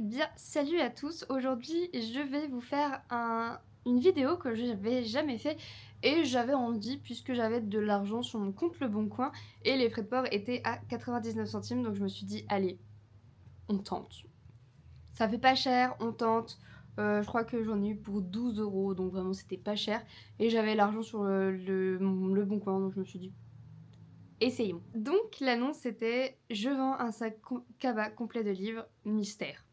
Bien, salut à tous. Aujourd'hui, je vais vous faire une vidéo que je n'avais jamais fait et j'avais envie puisque j'avais de l'argent sur mon compte Le Bon Coin et les frais de port étaient à 99 centimes, donc je me suis dit allez, on tente. Ça fait pas cher, on tente. Je crois que j'en ai eu pour 12 euros, donc vraiment c'était pas cher et j'avais l'argent sur le Bon Coin, donc je me suis dit essayons. Donc l'annonce c'était je vends un sac cabas complet de livres mystère.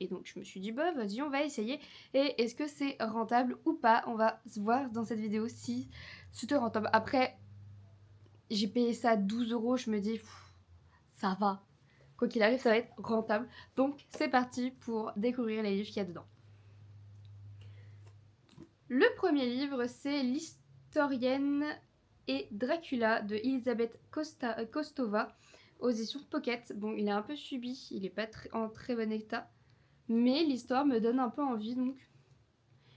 Et donc je me suis dit bah vas-y on va essayer. Et est-ce que c'est rentable ou pas? On va se voir dans cette vidéo si c'était rentable. Après j'ai payé ça 12 euros, je me dis ça va. Quoi qu'il arrive ça va être rentable. Donc c'est parti pour découvrir les livres qu'il y a dedans. Le premier livre c'est l'historienne et Dracula de Elisabeth Kostova aux éditions Pocket. Bon, il est un peu subi, il est pas en très bon état, mais l'histoire me donne un peu envie, donc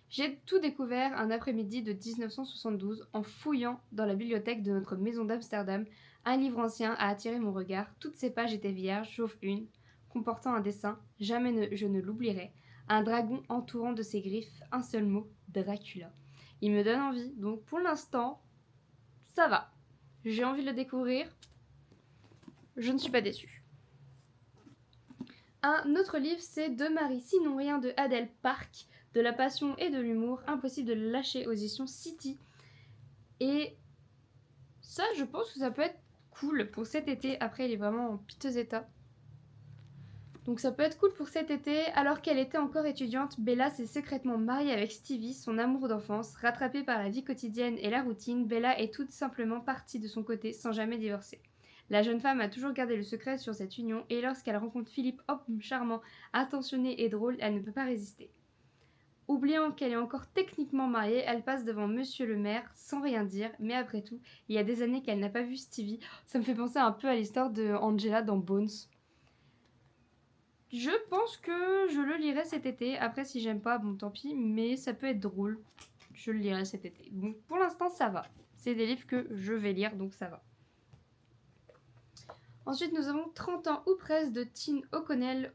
j'ai tout découvert un après-midi de 1972 en fouillant dans la bibliothèque de notre maison d'Amsterdam. Un livre ancien a attiré mon regard. Toutes ses pages étaient vierges, sauf une, comportant un dessin. Jamais je ne l'oublierai. Un dragon entourant de ses griffes un seul mot, Dracula. Il me donne envie, donc pour l'instant, ça va. J'ai envie de le découvrir. Je ne suis pas déçue. Un autre livre, c'est De Marie sinon rien de Adèle Park, de la passion et de l'humour, impossible de le lâcher aux éditions City. Et ça, je pense que ça peut être cool pour cet été. Après, il est vraiment en piteux état. Donc ça peut être cool pour cet été. Alors qu'elle était encore étudiante, Bella s'est secrètement mariée avec Stevie, son amour d'enfance. Rattrapée par la vie quotidienne et la routine, Bella est tout simplement partie de son côté sans jamais divorcer. La jeune femme a toujours gardé le secret sur cette union et lorsqu'elle rencontre Philippe, homme charmant, attentionné et drôle, elle ne peut pas résister. Oubliant qu'elle est encore techniquement mariée, elle passe devant Monsieur le maire sans rien dire, mais après tout, il y a des années qu'elle n'a pas vu Stevie. Ça me fait penser un peu à l'histoire de Angela dans Bones. Je pense que je le lirai cet été. Après, si j'aime pas, bon tant pis, mais ça peut être drôle. Je le lirai cet été. Donc pour l'instant, ça va. C'est des livres que je vais lire, donc ça va. Ensuite, nous avons 30 ans ou presque de Tim O'Connell.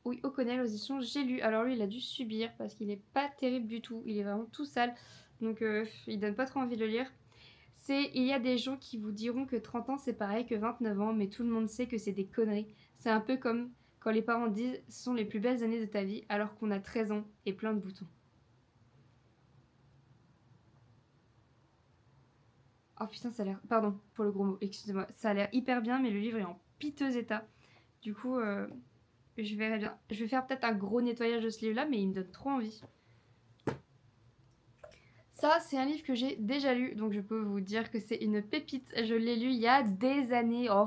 Oui, O'Connell aux éditions J'ai lu. Alors lui, il a dû subir parce qu'il est pas terrible du tout. Il est vraiment tout sale. Donc il donne pas trop envie de le lire. Il y a des gens qui vous diront que 30 ans c'est pareil que 29 ans, mais tout le monde sait que c'est des conneries. C'est un peu comme quand les parents disent ce sont les plus belles années de ta vie alors qu'on a 13 ans et plein de boutons. Oh putain, ça a l'air. Pardon pour le gros mot, excusez-moi. Ça a l'air hyper bien, mais le livre est en piteux état. Du coup, je verrai bien. Je vais faire peut-être un gros nettoyage de ce livre-là, mais il me donne trop envie. Ça, c'est un livre que j'ai déjà lu, donc je peux vous dire que c'est une pépite. Je l'ai lu il y a des années. Oh,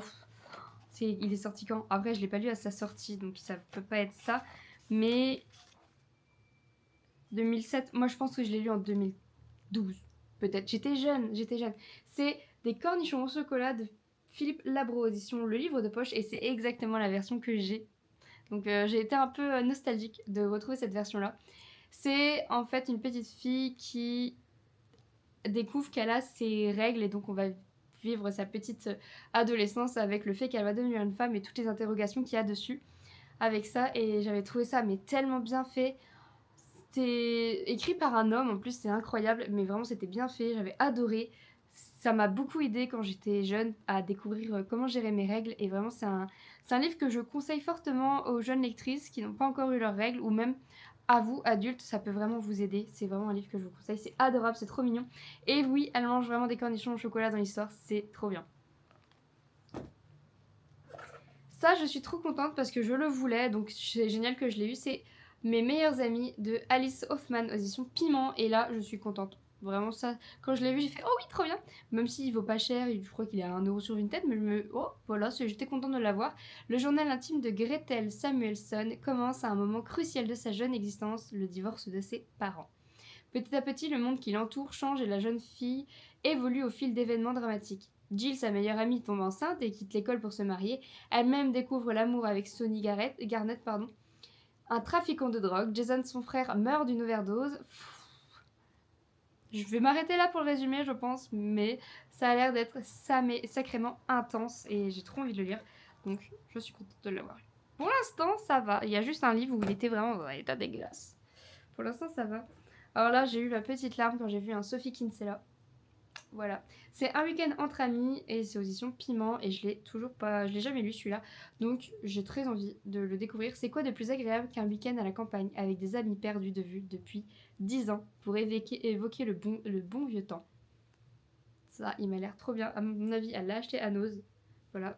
il est sorti quand? Après, je l'ai pas lu à sa sortie, donc ça peut pas être ça. Mais 2007, moi je pense que je l'ai lu en 2012, peut-être. J'étais jeune. C'est Des cornichons au chocolat de Philippe Labro, édition Le Livre de Poche, et c'est exactement la version que j'ai. Donc j'ai été un peu nostalgique de retrouver cette version-là. C'est en fait une petite fille qui découvre qu'elle a ses règles et donc on va vivre sa petite adolescence avec le fait qu'elle va devenir une femme et toutes les interrogations qu'il y a dessus avec ça. Et j'avais trouvé ça mais tellement bien fait. C'était écrit par un homme en plus, c'est incroyable, mais vraiment c'était bien fait, j'avais adoré. Ça m'a beaucoup aidé quand j'étais jeune à découvrir comment gérer mes règles et vraiment c'est un livre que je conseille fortement aux jeunes lectrices qui n'ont pas encore eu leurs règles ou même à vous, adultes, ça peut vraiment vous aider. C'est vraiment un livre que je vous conseille, c'est adorable, c'est trop mignon. Et oui, elle mange vraiment des cornichons au chocolat dans l'histoire, c'est trop bien. Ça, je suis trop contente parce que je le voulais, donc c'est génial que je l'ai eu. C'est Mes meilleurs amis de Alice Hoffman aux éditions Piment, et là, je suis contente. Vraiment, ça, quand je l'ai vu, j'ai fait oh oui, trop bien. Même s'il vaut pas cher, je crois qu'il est à 1 € sur une tête, mais oh voilà, j'étais contente de l'avoir. Le journal intime de Gretel Samuelson commence à un moment crucial de sa jeune existence, le divorce de ses parents. Petit à petit, le monde qui l'entoure change et la jeune fille évolue au fil d'événements dramatiques. Jill, sa meilleure amie, tombe enceinte et quitte l'école pour se marier. Elle-même découvre l'amour avec Sonny Garnett. Un trafiquant de drogue. Jason, son frère, meurt d'une overdose. Je vais m'arrêter là pour le résumé, je pense, mais ça a l'air d'être sacrément intense et j'ai trop envie de le lire. Donc, je suis contente de l'avoir lu. Pour l'instant, ça va. Il y a juste un livre où il était vraiment dans un état dégueulasse. Pour l'instant, ça va. Alors là, j'ai eu la petite larme quand j'ai vu un Sophie Kinsella. Voilà. C'est Un week-end entre amis et c'est aux éditions Piment et je l'ai toujours pas, je l'ai jamais lu celui-là. Donc j'ai très envie de le découvrir. C'est quoi de plus agréable qu'un week-end à la campagne avec des amis perdus de vue depuis 10 ans pour évoquer le bon vieux temps. Ça, il m'a l'air trop bien. À mon avis, elle l'a acheté à Nose. Voilà.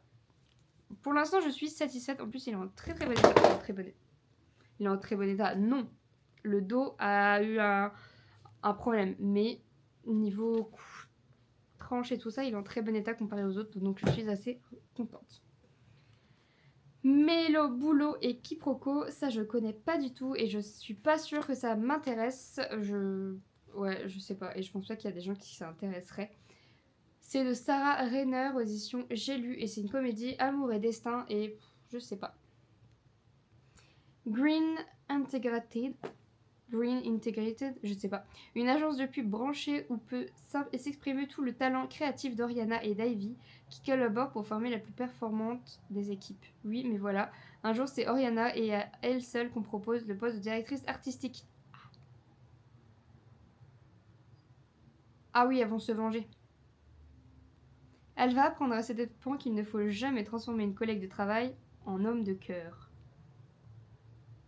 Pour l'instant, je suis satisfaite. En plus, il est en très très bon état. Il est en très bon état. Non. Le dos a eu un problème. Mais niveau tranche et tout ça, il est en très bon état comparé aux autres. Donc je suis assez contente. Mélo, boulot et quiproquo, ça je connais pas du tout et je suis pas sûre que ça m'intéresse. Ouais, je sais pas. Et je pense pas qu'il y a des gens qui s'intéresseraient. C'est de Sarah Rainer aux éditions J'ai lu et c'est une comédie amour et destin et je sais pas. Green Integrated, je sais pas. Une agence de pub branchée où peut s'exprimer tout le talent créatif d'Oriana et d'Ivy qui collaborent pour former la plus performante des équipes. Oui, mais voilà. Un jour, c'est Oriana et à elle seule qu'on propose le poste de directrice artistique. Ah oui, elles vont se venger. Elle va apprendre à cet point qu'il ne faut jamais transformer une collègue de travail en homme de cœur.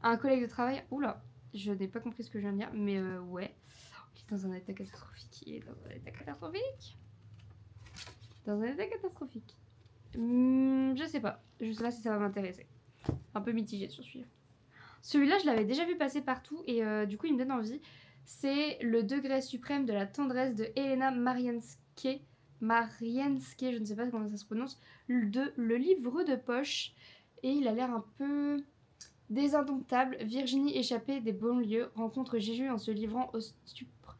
Un collègue de travail, oula, je n'ai pas compris ce que je viens de dire, mais ouais. Il est dans un état catastrophique. Dans un état catastrophique. Je sais pas. Je sais pas si ça va m'intéresser. Un peu mitigé sur celui-là. Celui-là, je l'avais déjà vu passer partout et du coup, il me donne envie. C'est Le degré suprême de la tendresse de Elena Marienske. Marienske, je ne sais pas comment ça se prononce. Le livre de poche. Et il a l'air un peu désindomptable. Virginie, échappée des banlieues, rencontre Jésus en se livrant au stupre,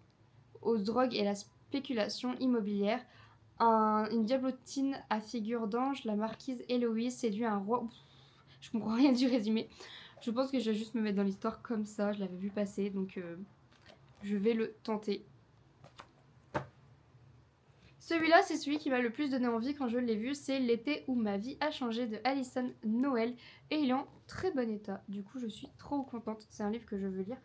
aux drogues et à la spéculation immobilière. Une diablotine à figure d'ange, la marquise Héloïse séduit un roi. Je comprends rien du résumé. Je pense que je vais juste me mettre dans l'histoire comme ça. Je l'avais vu passer, donc je vais le tenter. Celui-là, c'est celui qui m'a le plus donné envie quand je l'ai vu. C'est L'été où ma vie a changé de Alison Noël. Et il est en très bon état. Du coup, je suis trop contente. C'est un livre que je veux lire.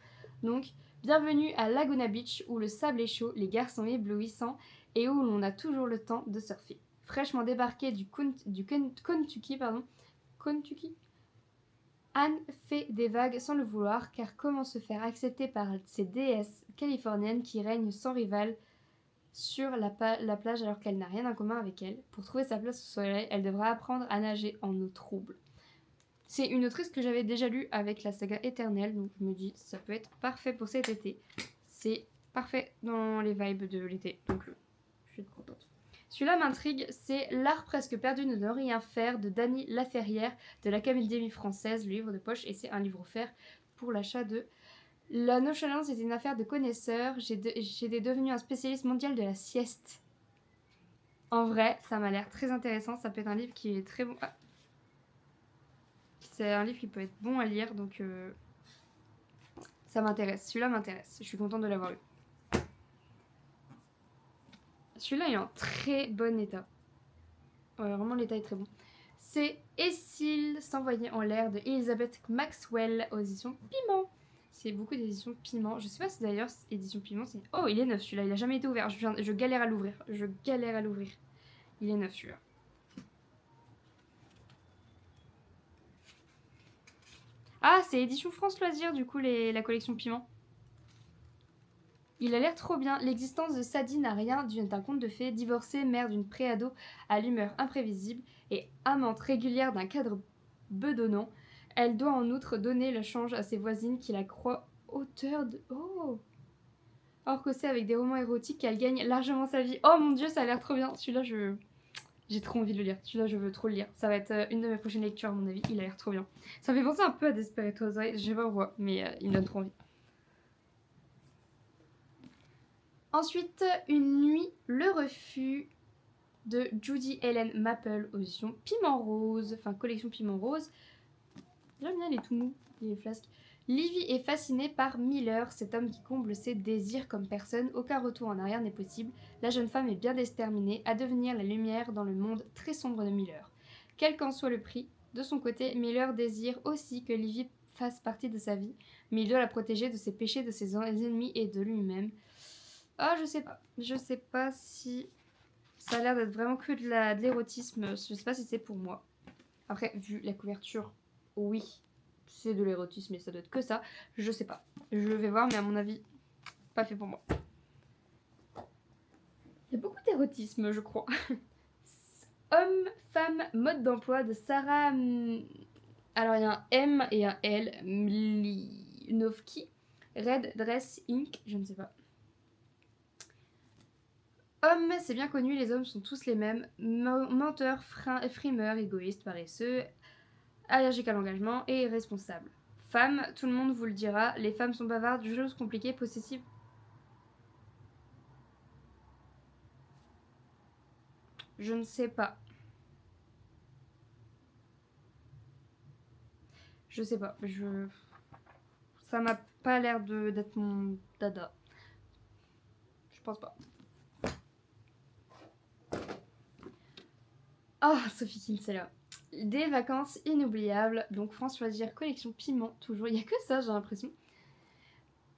Donc, bienvenue à Laguna Beach où le sable est chaud, les garçons éblouissants et où l'on a toujours le temps de surfer. Fraîchement débarquée du Kentucky, Anne fait des vagues sans le vouloir, car comment se faire accepter par ces déesses californiennes qui règnent sans rival sur la plage alors qu'elle n'a rien en commun avec elle? Pour trouver sa place au soleil, elle devra apprendre à nager en eau trouble. C'est une autrice que j'avais déjà lue avec la saga Éternelle, donc je me dis ça peut être parfait pour cet été. C'est parfait dans les vibes de l'été, donc je suis contente. Celui-là m'intrigue, c'est L'art presque perdu de ne rien faire de Dany Laferrière de l'Académie française, le livre de poche, et c'est un livre offert pour l'achat de La nonchalance est une affaire de connaisseurs. J'étais devenue un spécialiste mondial de la sieste. En vrai, ça m'a l'air très intéressant. Ça peut être un livre qui est très bon. Ah. C'est un livre qui peut être bon à lire, donc ça m'intéresse. Celui-là m'intéresse. Je suis contente de l'avoir eu. Celui-là est en très bon état. Ouais, vraiment, l'état est très bon. C'est Et s'il s'envoyait en l'air de Elizabeth Maxwell aux éditions Piment. C'est beaucoup d'éditions Piment. Je sais pas si d'ailleurs édition Piment c'est... Oh, il est neuf celui-là, il a jamais été ouvert. Je galère à l'ouvrir. Il est neuf celui-là. Ah, c'est édition France Loisirs du coup la collection Piment. Il a l'air trop bien. L'existence de Sadie n'a rien d'un conte de fées. Divorcée, mère d'une préado à l'humeur imprévisible et amante régulière d'un cadre bedonnant, elle doit en outre donner le change à ses voisines qui la croient auteur de... Oh. Or que c'est avec des romans érotiques qu'elle gagne largement sa vie. Oh mon dieu, ça a l'air trop bien. Celui-là, j'ai trop envie de le lire. Celui-là, je veux trop le lire. Ça va être une de mes prochaines lectures, à mon avis. Il a l'air trop bien. Ça me fait penser un peu à Desperate Housewives. Je sais pas pourquoi, mais il me donne trop envie. Ensuite, Une nuit, le refus de Judy Ellen Maple aux éditions Piment Rose. Enfin, collection Piment Rose. J'aime bien, il est tout mou, il est flasque. Livy est fascinée par Miller, cet homme qui comble ses désirs comme personne. Aucun retour en arrière n'est possible. La jeune femme est bien déterminée à devenir la lumière dans le monde très sombre de Miller. Quel qu'en soit le prix, De son côté, Miller désire aussi que Livy fasse partie de sa vie, mais il doit la protéger de ses péchés, de ses ennemis et de lui-même. Ah, je sais pas. Je sais pas si ça a l'air d'être vraiment que de l'érotisme. Je sais pas si c'est pour moi. Après, vu la couverture, oui, c'est de l'érotisme, mais ça doit être que ça. Je sais pas. Je vais voir, mais à mon avis, pas fait pour moi. Il y a beaucoup d'érotisme, je crois. Homme, femme, mode d'emploi de Sarah. Alors, il y a un M et un L. Mlinovki. Red Dress Inc. Je ne sais pas. Homme, c'est bien connu, les hommes sont tous les mêmes. Menteurs, frimeurs, égoïstes, paresseux, allergiques à l'engagement et irresponsables. Femme, tout le monde vous le dira, les femmes sont bavardes, jalouses, compliquées, possessives. Je ne sais pas. Je sais pas. Ça m'a pas l'air d'être mon dada. Je pense pas. Ah, Sophie Kinsella. Des vacances inoubliables. Donc, France Loisirs, collection piment, toujours. Il y a que ça, j'ai l'impression.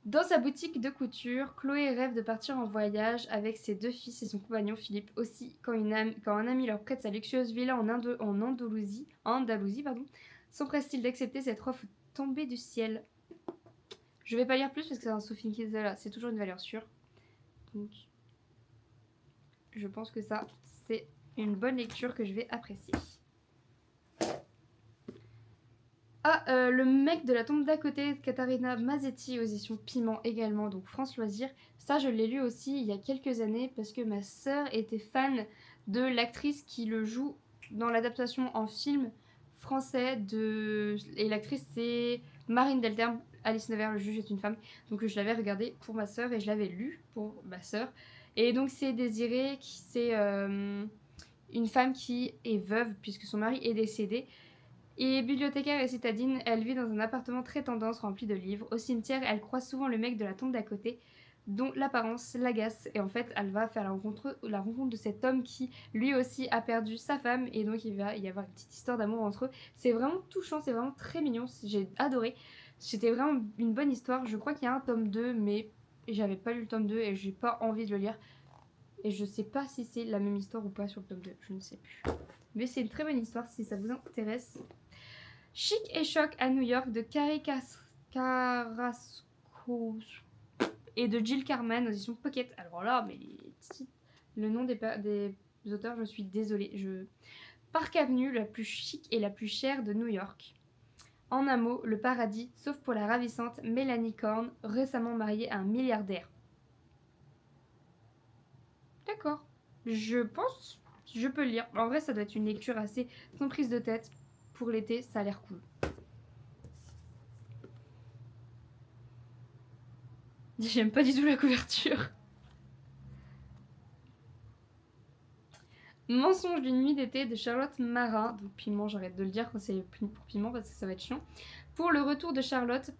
Dans sa boutique de couture, Chloé rêve de partir en voyage avec ses 2 fils et son compagnon Philippe. Aussi, quand un ami leur prête sa luxueuse villa en Andalousie, s'empresse-t-il d'accepter cette offre tombée du ciel. Je vais pas lire plus parce que c'est un Sophie Kinsella, c'est toujours une valeur sûre. Donc, je pense que ça, c'est une bonne lecture que je vais apprécier. Ah, le mec de la tombe d'à côté de Katharina Mazetti aux éditions Piment également, donc France Loisirs. Ça, je l'ai lu aussi il y a quelques années parce que ma sœur était fan de l'actrice qui le joue dans l'adaptation en film français de... Et l'actrice, c'est Marine Delterme. Alice Nevers, le juge est une femme. Donc je l'avais regardé pour ma sœur et je l'avais lu pour ma sœur. Et donc c'est Désirée, c'est une femme qui est veuve puisque son mari est décédé. Et bibliothécaire et citadine, elle vit dans un appartement très tendance rempli de livres. Au cimetière, elle croise souvent le mec de la tombe d'à côté, dont l'apparence l'agace. Et en fait, elle va faire la rencontre de cet homme qui, lui aussi, a perdu sa femme. Et donc, il va y avoir une petite histoire d'amour entre eux. C'est vraiment touchant, c'est vraiment très mignon. J'ai adoré. C'était vraiment une bonne histoire. Je crois qu'il y a un tome 2, mais j'avais pas lu le tome 2 et j'ai pas envie de le lire. Et je sais pas si c'est la même histoire ou pas sur le tome 2. Je ne sais plus. Mais c'est une très bonne histoire si ça vous intéresse. Chic et choc à New York de Carrie Carrasco et de Jill Carman aux éditions Pocket. Alors là, mais le nom des auteurs, je suis désolée. Park Avenue, la plus chic et la plus chère de New York. En un mot, le paradis, sauf pour la ravissante Mélanie Korn, récemment mariée à un milliardaire. D'accord. Je pense, je peux le lire. En vrai, ça doit être une lecture assez sans prise de tête. Pour l'été, ça a l'air cool. J'aime pas du tout la couverture. Mensonge d'une nuit d'été de Charlotte Marin. Donc piment, j'arrête de le dire quand c'est pour piment parce que ça va être chiant. Pour le retour de Charlotte,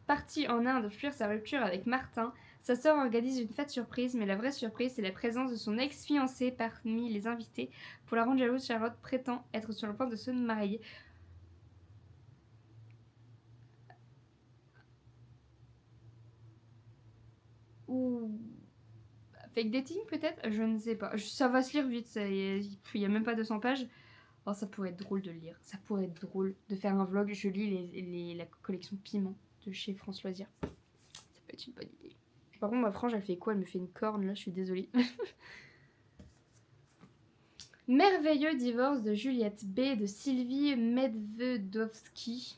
partie en Inde fuir sa rupture avec Martin, sa sœur organise une fête surprise, mais la vraie surprise, c'est la présence de son ex-fiancé parmi les invités. Pour la rendre jalouse, Charlotte prétend être sur le point de se marier. Ou fake dating peut-être. Je ne sais pas. Ça va se lire vite, il n'y a même pas 200 pages. Oh, ça pourrait être drôle de le lire. Ça pourrait être drôle de faire un vlog. Je lis la collection Piment de chez France Loisirs. Ça peut être une bonne idée. Par contre, ma frange, elle fait quoi? Elle me fait une corne, là, je suis désolée. Merveilleux divorce de Juliette B. de Sylvie Medvedovsky.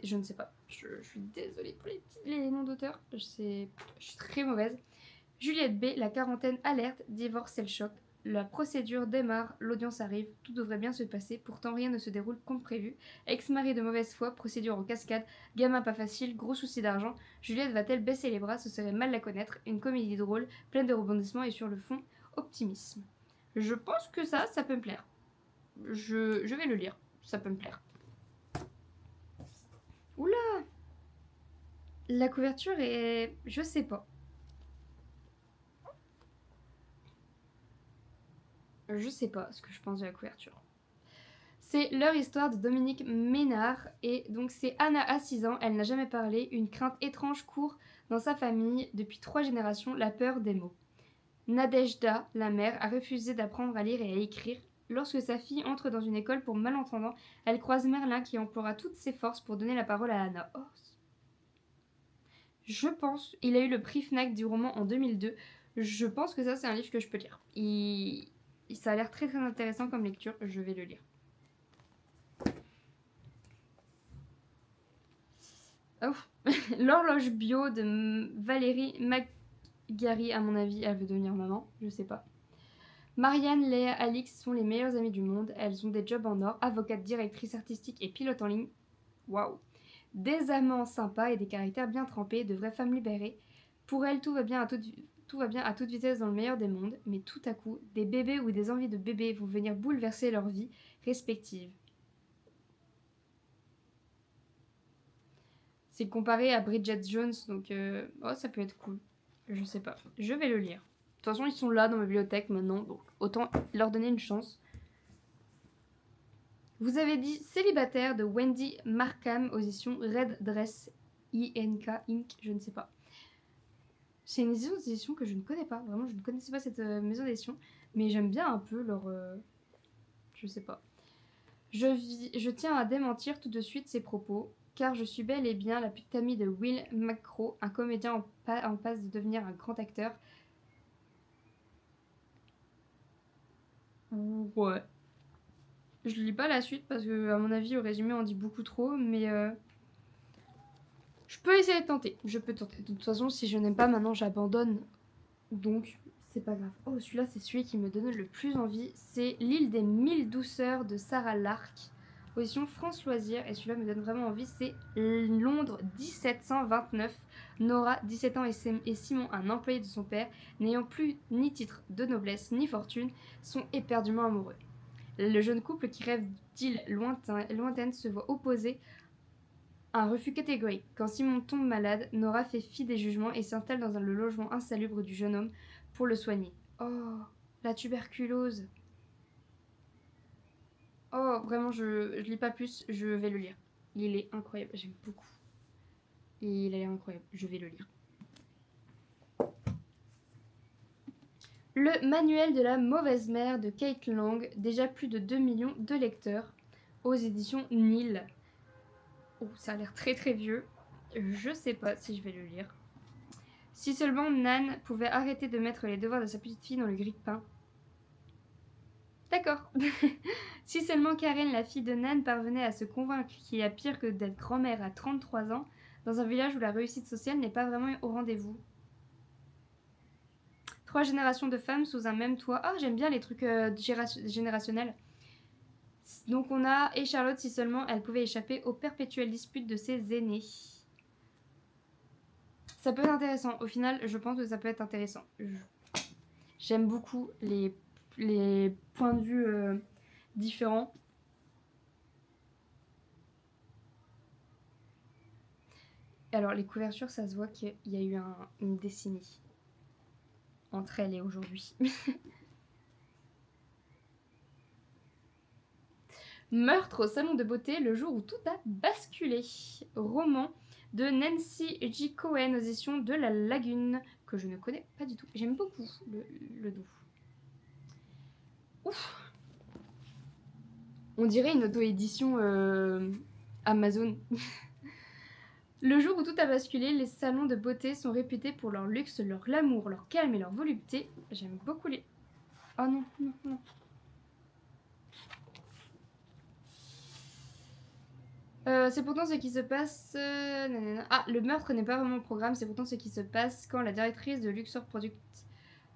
Je ne sais pas. Je suis désolée pour les noms d'auteurs. Je suis très mauvaise. Juliette B., la quarantaine alerte, divorce c'est le choc. La procédure démarre, l'audience arrive, tout devrait bien se passer, pourtant rien ne se déroule comme prévu. Ex-mari de mauvaise foi, procédure en cascade, gamin pas facile, gros souci d'argent. Juliette va-t-elle baisser les bras? Ce serait mal la connaître. Une comédie drôle, pleine de rebondissements et sur le fond, optimisme. Je pense que ça peut me plaire. Je vais le lire, ça peut me plaire. Oula! La couverture est... je sais pas. Je sais pas ce que je pense de la couverture. C'est leur histoire de Dominique Ménard. Et donc c'est Anna à 6 ans, elle n'a jamais parlé. Une crainte étrange court dans sa famille depuis 3 générations, la peur des mots. Nadejda, la mère, a refusé d'apprendre à lire et à écrire. Lorsque sa fille entre dans une école pour malentendants, elle croise Merlin qui emploiera toutes ses forces pour donner la parole à Anna. Oh, je pense, il a eu le prix Fnac du roman en 2002. Je pense que ça, c'est un livre que je peux lire. Ça a l'air très très intéressant comme lecture. Je vais le lire. Oh. L'horloge bio de Valérie McGarry, à mon avis, elle veut devenir maman. Je sais pas. Marianne, Léa, Alix sont les meilleures amies du monde. Elles ont des jobs en or, avocate, directrice artistique et pilote en ligne. Waouh! Des amants sympas et des caractères bien trempés, de vraies femmes libérées. Pour elles, tout va bien à toute vitesse dans le meilleur des mondes, mais tout à coup, des bébés ou des envies de bébés vont venir bouleverser leur vie respective. C'est comparé à Bridget Jones, donc oh, ça peut être cool. Je sais pas. Je vais le lire. De toute façon, ils sont là dans ma bibliothèque maintenant, donc autant leur donner une chance. Vous avez dit Célibataire de Wendy Markham aux éditions Red Dress INK Inc. Je ne sais pas. C'est une maison d'édition que je ne connais pas. Vraiment, je ne connaissais pas cette maison d'édition. Mais j'aime bien un peu leur... je sais pas. Je tiens à démentir tout de suite ces propos, car je suis bel et bien la petite amie de Will McCrow, un comédien en passe de devenir un grand acteur. Ouais. Je lis pas la suite parce que, à mon avis, le résumé en dit beaucoup trop, mais je peux essayer de tenter. Je peux tenter. De toute façon, si je n'aime pas, maintenant j'abandonne. Donc, c'est pas grave. Oh, celui-là, c'est celui qui me donne le plus envie. C'est L'île des mille douceurs de Sarah Lark, position France Loisirs. Et celui-là me donne vraiment envie. C'est Londres 1729. Nora, 17 ans, et Simon, un employé de son père, n'ayant plus ni titre de noblesse ni fortune, sont éperdument amoureux. Le jeune couple qui rêve d'îles lointaines se voit opposer un refus catégorique. Quand Simon tombe malade, Nora fait fi des jugements et s'installe dans le logement insalubre du jeune homme pour le soigner. Oh, la tuberculose. Oh, vraiment, je lis pas plus, je vais le lire. Il est incroyable, j'aime beaucoup. Il a l'air incroyable, je vais le lire. Le manuel de la mauvaise mère de Kate Lang, déjà plus de 2 millions de lecteurs, aux éditions Nil. Oh, ça a l'air très très vieux. Je sais pas si je vais le lire. Si seulement Nan pouvait arrêter de mettre les devoirs de sa petite fille dans le grille-pain. D'accord. Si seulement Karen, la fille de Nan, parvenait à se convaincre qu'il y a pire que d'être grand-mère à 33 ans, dans un village où la réussite sociale n'est pas vraiment au rendez-vous. 3 générations de femmes sous un même toit. Ah, j'aime bien les trucs générationnels. Donc on a et Charlotte si seulement elle pouvait échapper aux perpétuelles disputes de ses aînés. Ça peut être intéressant. Au final, je pense que ça peut être intéressant. J'aime beaucoup les points de vue différents. Alors les couvertures, ça se voit qu'il y a eu une décennie entre elle et aujourd'hui. Meurtre au salon de beauté, le jour où tout a basculé. Roman de Nancy J. Cohen aux éditions de La Lagune, que je ne connais pas du tout. J'aime beaucoup le doux. Ouf. On dirait une auto-édition Amazon. Le jour où tout a basculé, les salons de beauté sont réputés pour leur luxe, leur glamour, leur calme et leur volupté. J'aime beaucoup les... Oh non, non, non. C'est pourtant ce qui se passe... Ah, le meurtre n'est pas vraiment au programme, c'est pourtant ce qui se passe quand la directrice de Luxor Products,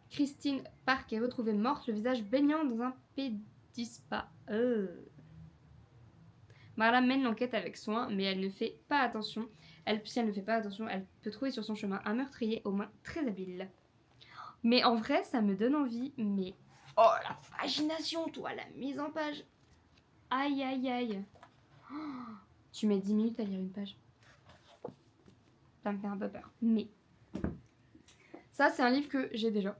Christine Park, est retrouvée morte, le visage baignant dans un pédispa. Marla mène l'enquête avec soin, mais elle ne fait pas attention. Si elle ne fait pas attention, elle peut trouver sur son chemin un meurtrier au moins très habile. Mais en vrai, ça me donne envie, mais... Oh, la pagination, toi, la mise en page. Aïe, aïe, aïe. Oh, tu mets 10 minutes à lire une page. Ça me fait un peu peur. Mais ça, c'est un livre que j'ai déjà.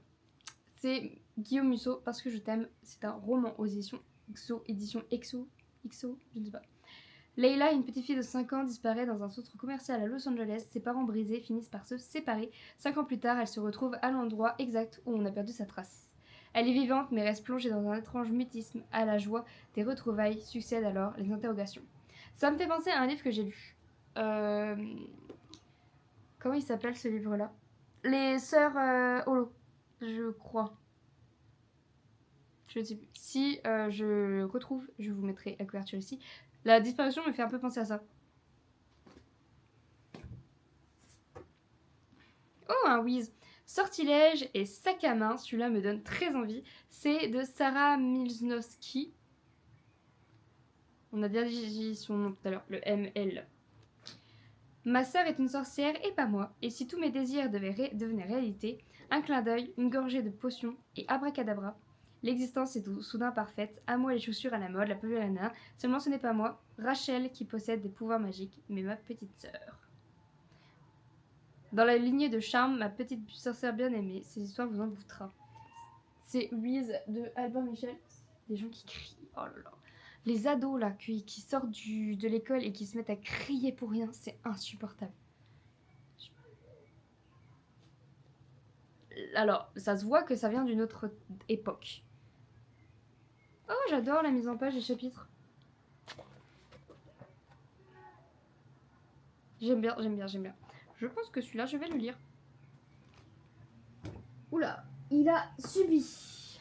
C'est Guillaume Musso, Parce que je t'aime. C'est un roman aux éditions Exo. XO, je ne sais pas. Leila, une petite fille de 5 ans, disparaît dans un centre commercial à Los Angeles. Ses parents brisés finissent par se séparer. 5 ans plus tard, elle se retrouve à l'endroit exact où on a perdu sa trace. Elle est vivante mais reste plongée dans un étrange mutisme. À la joie des retrouvailles succèdent alors les interrogations. Ça me fait penser à un livre que j'ai lu. Comment il s'appelle ce livre-là? Les sœurs Holo, je crois. Je ne sais plus. Si je retrouve, je vous mettrai la couverture ici. La disparition me fait un peu penser à ça. Oh, un whiz. Sortilège et sac à main, celui-là me donne très envie. C'est de Sarah Milnowski. On a déjà dit son nom tout à l'heure, le ML. Ma sœur est une sorcière et pas moi, et si tous mes désirs devenaient réalité, un clin d'œil, une gorgée de potion et abracadabra, l'existence est soudain parfaite, à moi les chaussures à la mode, la pelure à la nain, seulement ce n'est pas moi, Rachel, qui possède des pouvoirs magiques, mais ma petite sœur. Dans la lignée de charme, ma petite sorcière bien-aimée, ces histoires vous en goûtera. C'est Louise de Albert Michel. Des gens qui crient, oh là là. Les ados là qui sortent de l'école et qui se mettent à crier pour rien, c'est insupportable. Alors, ça se voit que ça vient d'une autre époque. Oh, j'adore la mise en page des chapitres. J'aime bien, j'aime bien, j'aime bien. Je pense que celui-là, je vais le lire. Oula, il a subi.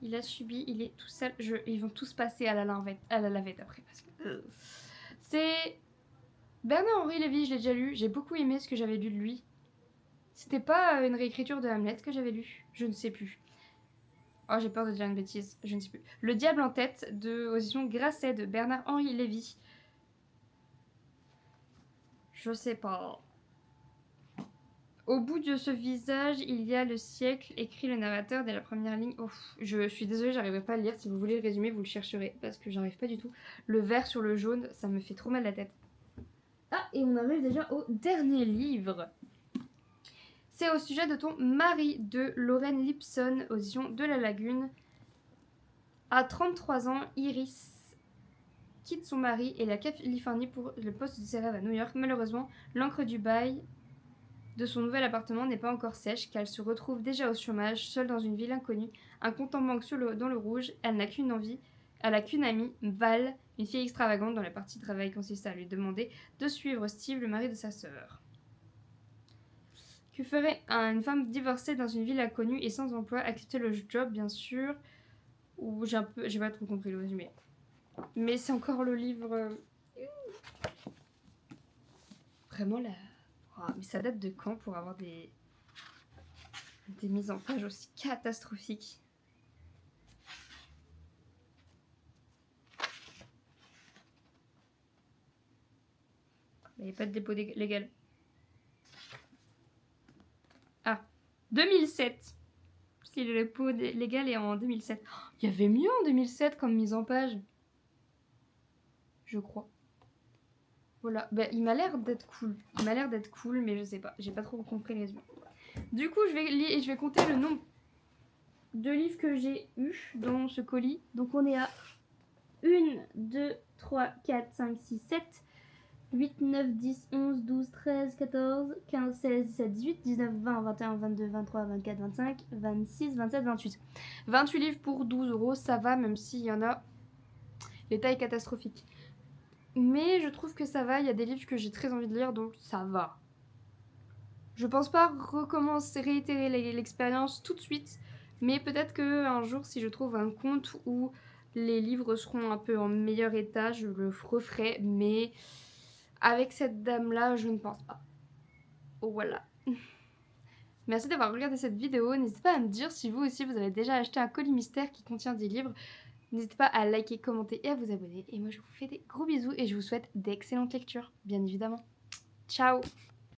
Il a subi, il est tout seul. Ils vont tous passer à la lavette après. Parce que, c'est Bernard-Henri Lévy, je l'ai déjà lu. J'ai beaucoup aimé ce que j'avais lu de lui. C'était pas une réécriture de Hamlet que j'avais lu. Je ne sais plus. Oh, j'ai peur de dire une bêtise. Je ne sais plus. Le diable en tête aux éditions Grasset de Bernard-Henri Lévy. Je sais pas. Au bout de ce visage, il y a le siècle, écrit le narrateur dès la première ligne. Oh, je suis désolée, j'arriverai pas à le lire. Si vous voulez le résumer, vous le chercherez. Parce que j'arrive pas du tout. Le vert sur le jaune, ça me fait trop mal la tête. Ah, et on arrive déjà au dernier livre. C'est au sujet de ton mari, de Lorraine Lipson, aux éditions de la Lagune. À 33 ans, Iris quitte son mari et la Californie pour le poste de ses rêves à New York. Malheureusement, l'encre du bail de son nouvel appartement n'est pas encore sèche, car elle se retrouve déjà au chômage, seule dans une ville inconnue, un compte en banque dans le rouge. Elle n'a qu'une envie, elle n'a qu'une amie, Val, une fille extravagante dont la partie de travail consiste à lui demander de suivre Steve, le mari de sa sœur. Que ferait une femme divorcée dans une ville inconnue et sans emploi? Accepter le job, bien sûr. Ou j'ai pas trop compris le résumé. Mais c'est encore le livre. Vraiment là. Oh, mais ça date de quand pour avoir des mises en page aussi catastrophiques? Il n'y a pas de dépôt légal. Ah, 2007. Si le dépôt légal est en 2007. Il y avait mieux en 2007 comme mise en page. Je crois. Voilà, bah, il m'a l'air d'être cool. Il m'a l'air d'être cool, mais je sais pas. J'ai pas trop compris les résumé. Du coup, je vais compter le nombre de livres que j'ai eu dans ce colis. Donc on est à 1, 2, 3, 4, 5, 6, 7, 8, 9, 10, 11, 12, 13, 14, 15, 16, 17, 18, 19, 20, 21, 22, 23, 24, 25, 26, 27, 28. 28 livres pour 12 €, ça va, même s'il y en a... L'état est catastrophique. Mais je trouve que ça va, il y a des livres que j'ai très envie de lire, donc ça va. Je pense pas réitérer l'expérience tout de suite, mais peut-être qu'un jour, si je trouve un compte où les livres seront un peu en meilleur état, je le referai, mais avec cette dame-là, je ne pense pas. Oh, voilà. Merci d'avoir regardé cette vidéo. N'hésitez pas à me dire si vous aussi, vous avez déjà acheté un colis mystère qui contient des livres. N'hésitez pas à liker, commenter et à vous abonner. Et moi, je vous fais des gros bisous et je vous souhaite d'excellentes lectures, bien évidemment. Ciao!